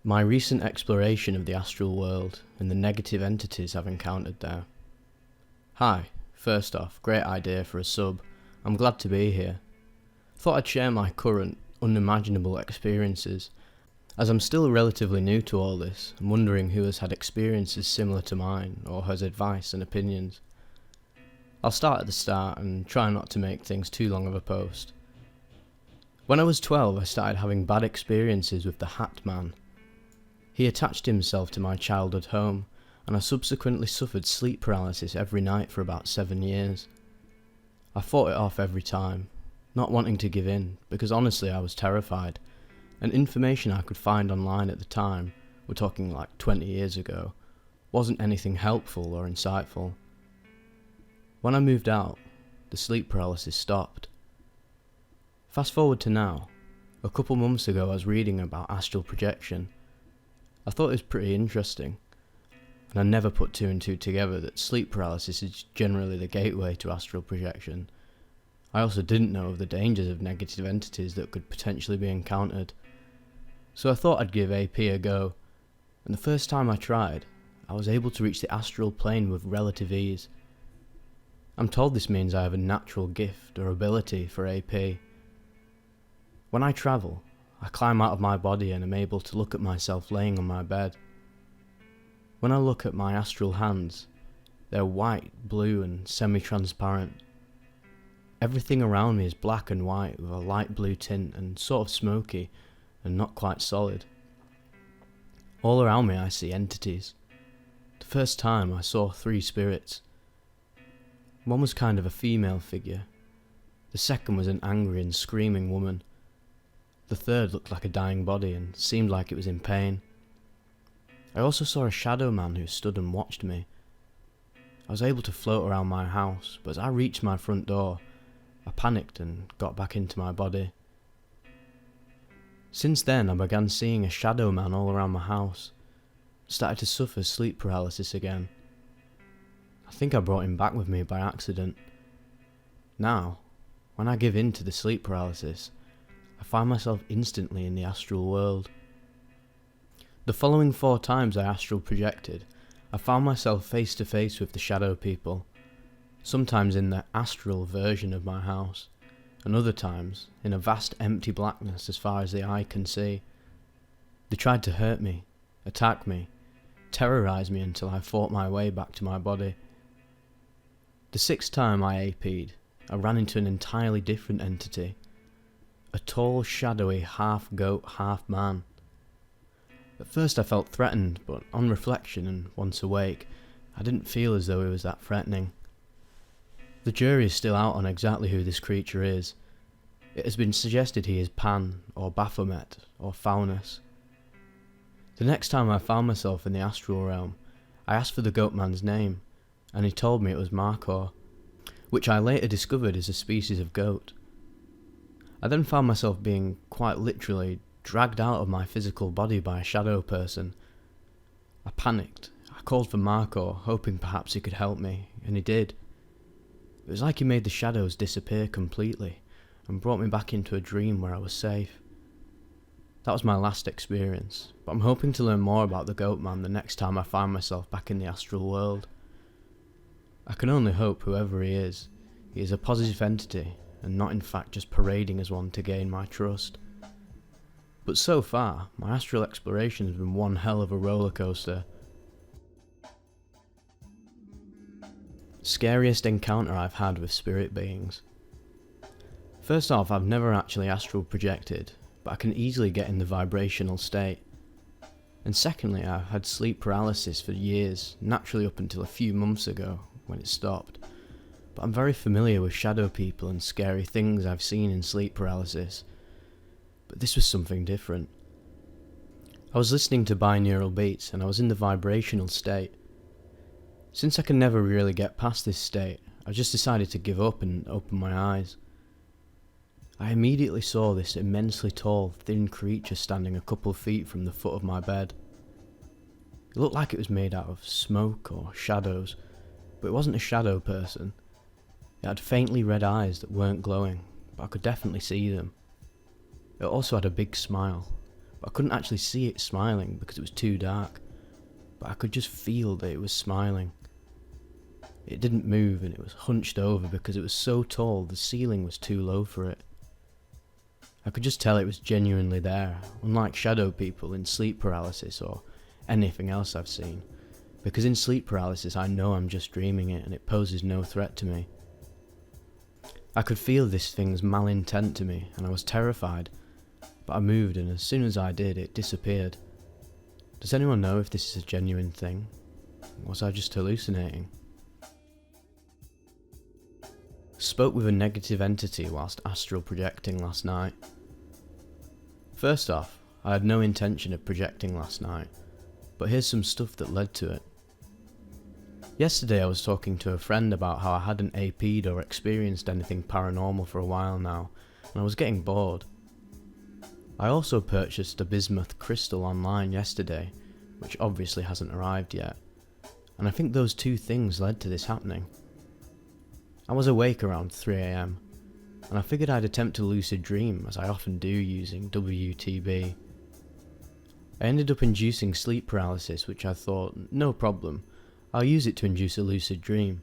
My recent exploration of the astral world and the negative entities I've encountered there. Hi, first off, great idea for a sub. I'm glad to be here. Thought I'd share my current, unimaginable experiences. As I'm still relatively new to all this, I'm wondering who has had experiences similar to mine or has advice and opinions. I'll start at the start and try not to make things too long of a post. When I was 12, I started having bad experiences with the Hat Man. He attached himself to my childhood home, and I subsequently suffered sleep paralysis every night for about 7 years. I fought it off every time, not wanting to give in, because honestly I was terrified, and information I could find online at the time, we're talking like 20 years ago, wasn't anything helpful or insightful. When I moved out, the sleep paralysis stopped. Fast forward to now. A couple months ago I was reading about astral projection. I thought it was pretty interesting, and I never put two and two together that sleep paralysis is generally the gateway to astral projection. I also didn't know of the dangers of negative entities that could potentially be encountered. So I thought I'd give AP a go, and the first time I tried, I was able to reach the astral plane with relative ease. I'm told this means I have a natural gift or ability for AP. When I travel, I climb out of my body and am able to look at myself laying on my bed. When I look at my astral hands, they're white, blue and semi-transparent. Everything around me is black and white with a light blue tint and sort of smoky and not quite solid. All around me I see entities. The first time I saw 3 spirits. One was kind of a female figure. The second was an angry and screaming woman. The third looked like a dying body and seemed like it was in pain. I also saw a shadow man who stood and watched me. I was able to float around my house, but as I reached my front door, I panicked and got back into my body. Since then I began seeing a shadow man all around my house. Started to suffer sleep paralysis again. I think I brought him back with me by accident. Now, when I give in to the sleep paralysis, I find myself instantly in the astral world. The following 4 times I astral projected, I found myself face to face with the shadow people, sometimes in the astral version of my house, and other times in a vast empty blackness as far as the eye can see. They tried to hurt me, attack me, terrorise me until I fought my way back to my body. The 6th time I AP'd, I ran into an entirely different entity. A tall, shadowy, half-goat, half-man. At first I felt threatened, but on reflection and once awake, I didn't feel as though it was that threatening. The jury is still out on exactly who this creature is. It has been suggested he is Pan, or Baphomet, or Faunus. The next time I found myself in the astral realm, I asked for the goat man's name, and he told me it was Markor, which I later discovered is a species of goat. I then found myself being quite literally dragged out of my physical body by a shadow person. I panicked. I called for Markor, hoping perhaps he could help me, and he did. It was like he made the shadows disappear completely, and brought me back into a dream where I was safe. That was my last experience, but I'm hoping to learn more about the Goat Man the next time I find myself back in the astral world. I can only hope whoever he is a positive entity, and not in fact just parading as one to gain my trust. But so far, my astral exploration has been one hell of a roller coaster. Scariest encounter I've had with spirit beings. First off, I've never actually astral projected, but I can easily get in the vibrational state. And secondly, I've had sleep paralysis for years, naturally up until a few months ago, when it stopped. But I'm very familiar with shadow people and scary things I've seen in sleep paralysis. But this was something different. I was listening to binaural beats and I was in the vibrational state. Since I can never really get past this state, I just decided to give up and open my eyes. I immediately saw this immensely tall, thin creature standing a couple feet from the foot of my bed. It looked like it was made out of smoke or shadows, but it wasn't a shadow person. It had faintly red eyes that weren't glowing, but I could definitely see them. It also had a big smile, but I couldn't actually see it smiling because it was too dark. But I could just feel that it was smiling. It didn't move and it was hunched over because it was so tall the ceiling was too low for it. I could just tell it was genuinely there, unlike shadow people in sleep paralysis or anything else I've seen. Because in sleep paralysis I know I'm just dreaming it and it poses no threat to me. I could feel this thing's malintent to me and I was terrified, but I moved and as soon as I did it disappeared. Does anyone know if this is a genuine thing? Was I just hallucinating? Spoke with a negative entity whilst astral projecting last night. First off, I had no intention of projecting last night, but here's some stuff that led to it. Yesterday I was talking to a friend about how I hadn't AP'd or experienced anything paranormal for a while now, and I was getting bored. I also purchased a bismuth crystal online yesterday, which obviously hasn't arrived yet, and I think those two things led to this happening. I was awake around 3 AM, and I figured I'd attempt to lucid dream as I often do using WTB. I ended up inducing sleep paralysis, which I thought, no problem, I'll use it to induce a lucid dream,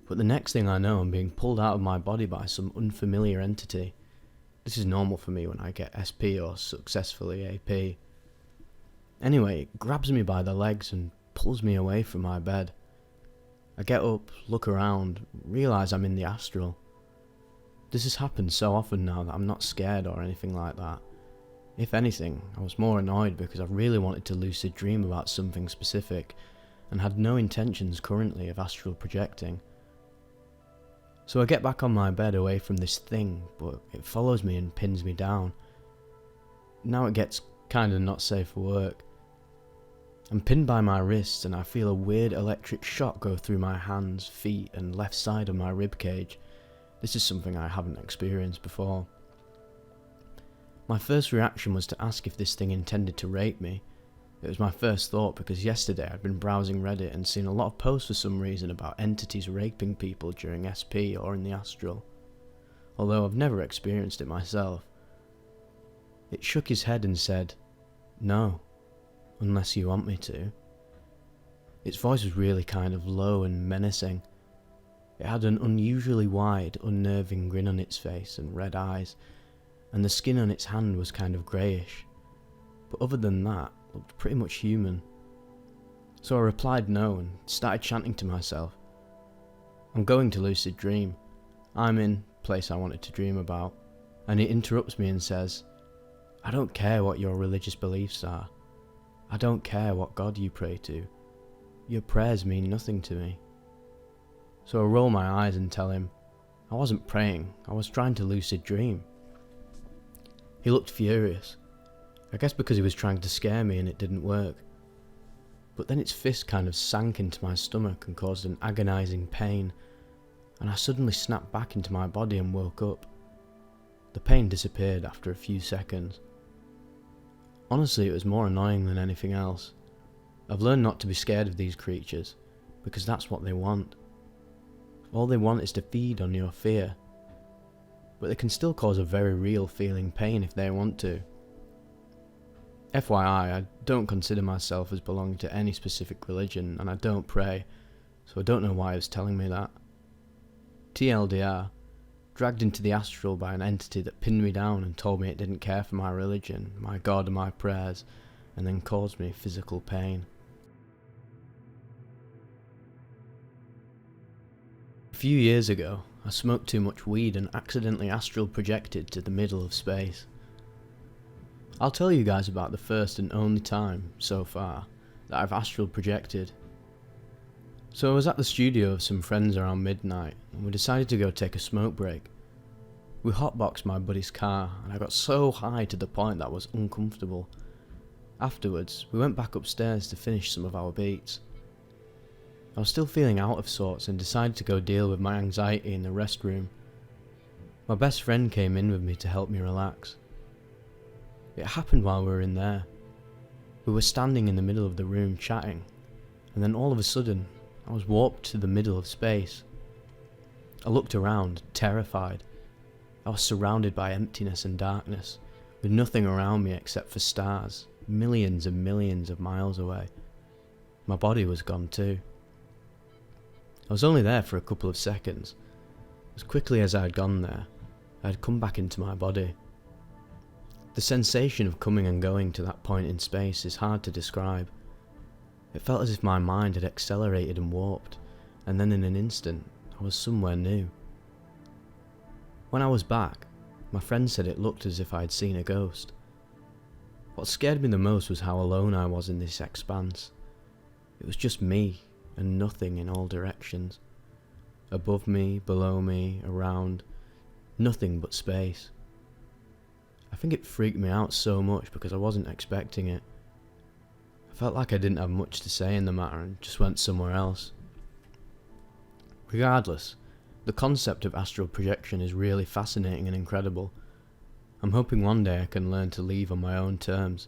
but the next thing I know I'm being pulled out of my body by some unfamiliar entity. This is normal for me when I get SP or successfully AP. Anyway, it grabs me by the legs and pulls me away from my bed. I get up, look around, realise I'm in the astral. This has happened so often now that I'm not scared or anything like that. If anything, I was more annoyed because I really wanted to lucid dream about something specific and had no intentions currently of astral projecting. So I get back on my bed away from this thing, but it follows me and pins me down. Now it gets kinda not safe for work. I'm pinned by my wrists and I feel a weird electric shock go through my hands, feet and left side of my ribcage. This is something I haven't experienced before. My first reaction was to ask if this thing intended to rape me. It was my first thought because yesterday I'd been browsing Reddit and seen a lot of posts for some reason about entities raping people during SP or in the astral, although I've never experienced it myself. It shook his head and said, "No, unless you want me to." Its voice was really kind of low and menacing. It had an unusually wide, unnerving grin on its face and red eyes, and the skin on its hand was kind of greyish, but other than that, looked pretty much human. So I replied no and started chanting to myself, "I'm going to lucid dream. I'm in place I wanted to dream about." And it interrupts me and says, "I don't care what your religious beliefs are. I don't care what God you pray to. Your prayers mean nothing to me." So I roll my eyes and tell him, "I wasn't praying, I was trying to lucid dream." He looked furious. I guess because he was trying to scare me and it didn't work. But then its fist kind of sank into my stomach and caused an agonising pain, and I suddenly snapped back into my body and woke up. The pain disappeared after a few seconds. Honestly, it was more annoying than anything else. I've learned not to be scared of these creatures, because that's what they want. All they want is to feed on your fear. But they can still cause a very real feeling pain if they want to. FYI, I don't consider myself as belonging to any specific religion, and I don't pray, so I don't know why he was telling me that. TLDR, dragged into the astral by an entity that pinned me down and told me it didn't care for my religion, my God and my prayers, and then caused me physical pain. A few years ago, I smoked too much weed and accidentally astral projected to the middle of space. I'll tell you guys about the first and only time, so far, that I've astral projected. So I was at the studio of some friends around midnight, and we decided to go take a smoke break. We hotboxed my buddy's car, and I got so high to the point that I was uncomfortable. Afterwards, we went back upstairs to finish some of our beats. I was still feeling out of sorts and decided to go deal with my anxiety in the restroom. My best friend came in with me to help me relax. It happened while we were in there. We were standing in the middle of the room chatting, and then all of a sudden, I was warped to the middle of space. I looked around, terrified. I was surrounded by emptiness and darkness, with nothing around me except for stars, millions and millions of miles away. My body was gone too. I was only there for a couple of seconds. As quickly as I had gone there, I had come back into my body. The sensation of coming and going to that point in space is hard to describe. It felt as if my mind had accelerated and warped, and then in an instant, I was somewhere new. When I was back, my friend said it looked as if I had seen a ghost. What scared me the most was how alone I was in this expanse. It was just me, and nothing in all directions. Above me, below me, around, nothing but space. I think it freaked me out so much because I wasn't expecting it. I felt like I didn't have much to say in the matter and just went somewhere else. Regardless, the concept of astral projection is really fascinating and incredible. I'm hoping one day I can learn to leave on my own terms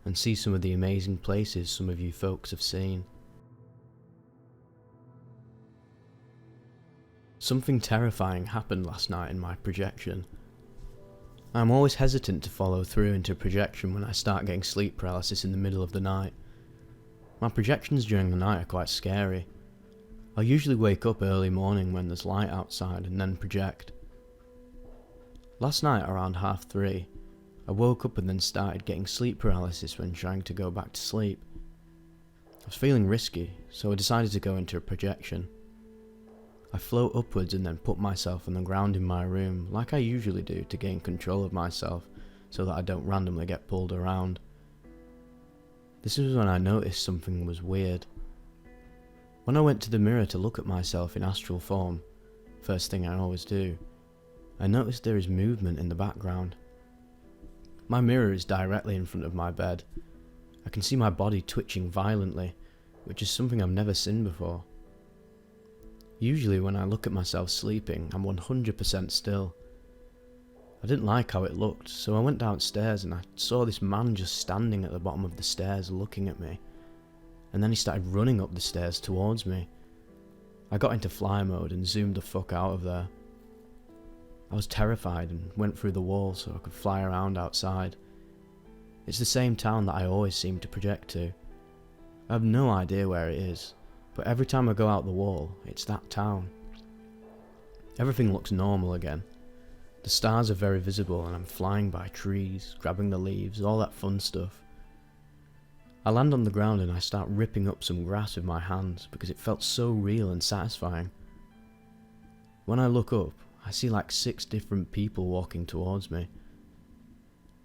and see some of the amazing places some of you folks have seen. Something terrifying happened last night in my projection. I'm always hesitant to follow through into projection when I start getting sleep paralysis in the middle of the night. My projections during the night are quite scary. I'll usually wake up early morning when there's light outside and then project. Last night around 3:30, I woke up and then started getting sleep paralysis when trying to go back to sleep. I was feeling risky, so I decided to go into a projection. I float upwards and then put myself on the ground in my room like I usually do to gain control of myself so that I don't randomly get pulled around. This was when I noticed something was weird. When I went to the mirror to look at myself in astral form, first thing I always do, I noticed there is movement in the background. My mirror is directly in front of my bed. I can see my body twitching violently, which is something I've never seen before. Usually when I look at myself sleeping, I'm 100% still. I didn't like how it looked, so I went downstairs and I saw this man just standing at the bottom of the stairs looking at me. And then he started running up the stairs towards me. I got into fly mode and zoomed the fuck out of there. I was terrified and went through the wall so I could fly around outside. It's the same town that I always seem to project to. I have no idea where it is, but every time I go out the wall, it's that town. Everything looks normal again. The stars are very visible and I'm flying by trees, grabbing the leaves, all that fun stuff. I land on the ground and I start ripping up some grass with my hands because it felt so real and satisfying. When I look up, I see like 6 different people walking towards me.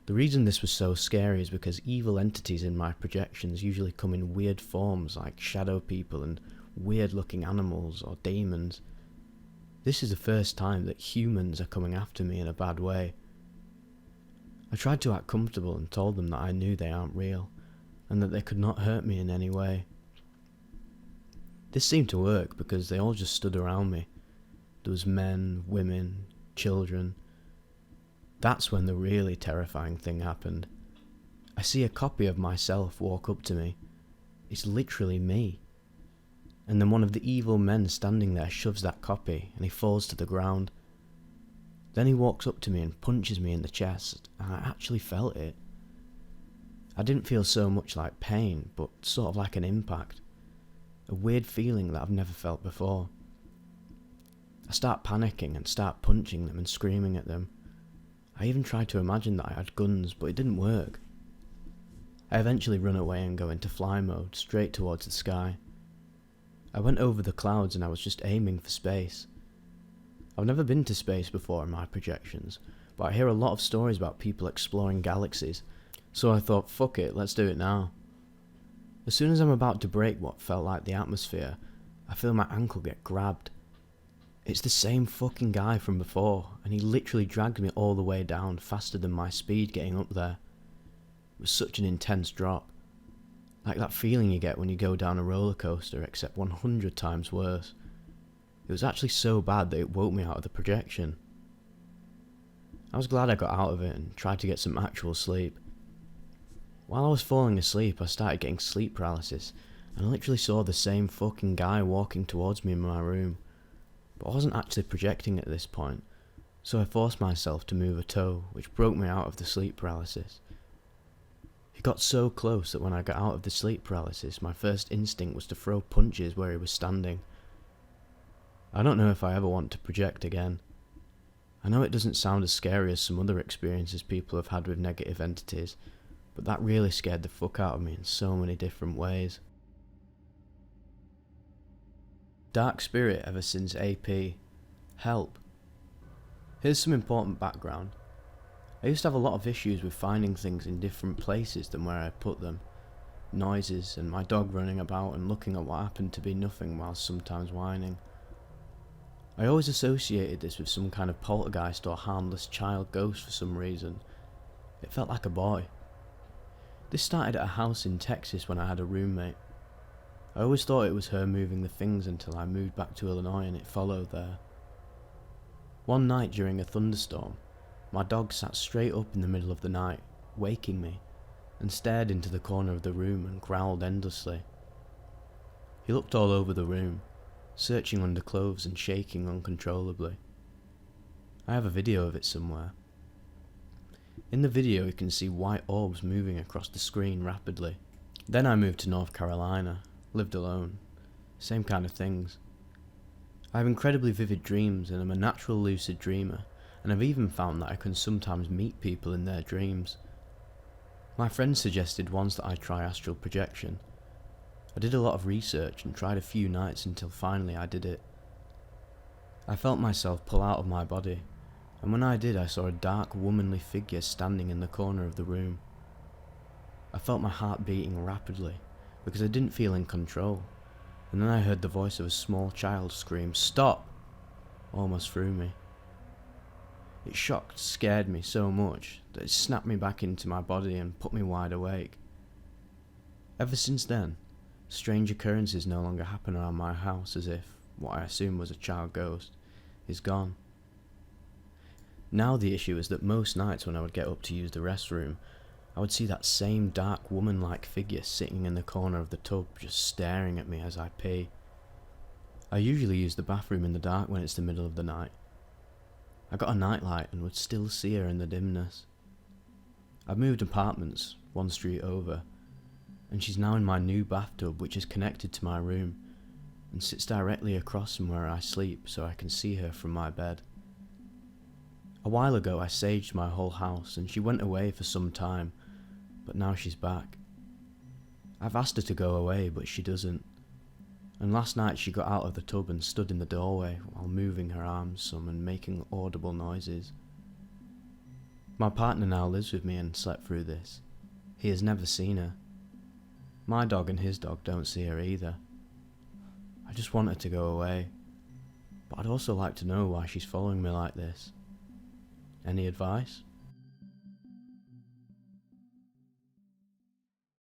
The reason this was so scary is because evil entities in my projections usually come in weird forms like shadow people and weird looking animals or demons. This is the first time that humans are coming after me in a bad way. I tried to act comfortable and told them that I knew they aren't real and that they could not hurt me in any way. This seemed to work because they all just stood around me. There was men, women, children. That's when the really terrifying thing happened. I see a copy of myself walk up to me. It's literally me. And then one of the evil men standing there shoves that copy and he falls to the ground. Then he walks up to me and punches me in the chest, and I actually felt it. I didn't feel so much like pain, but sort of like an impact. A weird feeling that I've never felt before. I start panicking and start punching them and screaming at them. I even tried to imagine that I had guns, but it didn't work. I eventually run away and go into fly mode, straight towards the sky. I went over the clouds and I was just aiming for space. I've never been to space before in my projections, but I hear a lot of stories about people exploring galaxies, so I thought, fuck it, let's do it now. As soon as I'm about to break what felt like the atmosphere, I feel my ankle get grabbed. It's the same fucking guy from before, and he literally dragged me all the way down faster than my speed getting up there. It was such an intense drop. Like that feeling you get when you go down a roller coaster, except 100 times worse. It was actually so bad that it woke me out of the projection. I was glad I got out of it and tried to get some actual sleep. While I was falling asleep, I started getting sleep paralysis, and I literally saw the same fucking guy walking towards me in my room. But I wasn't actually projecting at this point, So I forced myself to move a toe, which broke me out of the sleep paralysis. He got so close that when I got out of the sleep paralysis, my first instinct was to throw punches where he was standing. I don't know if I ever want to project again. I know it doesn't sound as scary as some other experiences people have had with negative entities, but that really scared the fuck out of me in so many different ways. Dark spirit ever since AP. Help. Here's some important background. I used to have a lot of issues with finding things in different places than where I put them. Noises and my dog running about and looking at what happened to be nothing while sometimes whining. I always associated this with some kind of poltergeist or harmless child ghost for some reason. It felt like a boy. This started at a house in Texas when I had a roommate. I always thought it was her moving the things until I moved back to Illinois and it followed there. One night during a thunderstorm, my dog sat straight up in the middle of the night, waking me, and stared into the corner of the room and growled endlessly. He looked all over the room, searching under clothes and shaking uncontrollably. I have a video of it somewhere. In the video you can see white orbs moving across the screen rapidly. Then I moved to North Carolina, lived alone, same kind of things. I have incredibly vivid dreams and I'm a natural lucid dreamer, and I've even found that I can sometimes meet people in their dreams. My friend suggested once that I try astral projection. I did a lot of research and tried a few nights until finally I did it. I felt myself pull out of my body, and when I did I saw a dark womanly figure standing in the corner of the room. I felt my heart beating rapidly, because I didn't feel in control, and then I heard the voice of a small child scream, "Stop!" almost through me. It scared me so much that it snapped me back into my body and put me wide awake. Ever since then, strange occurrences no longer happen around my house, as if what I assumed was a child ghost is gone. Now the issue is that most nights when I would get up to use the restroom, I would see that same dark woman-like figure sitting in the corner of the tub just staring at me as I pee. I usually use the bathroom in the dark when it's the middle of the night. I got a nightlight and would still see her in the dimness. I've moved apartments, one street over, and she's now in my new bathtub, which is connected to my room, and sits directly across from where I sleep so I can see her from my bed. A while ago I saged my whole house and she went away for some time, but now she's back. I've asked her to go away, but she doesn't. And last night she got out of the tub and stood in the doorway while moving her arms some and making audible noises. My partner now lives with me and slept through this. He has never seen her. My dog and his dog don't see her either. I just want her to go away, but I'd also like to know why she's following me like this. Any advice?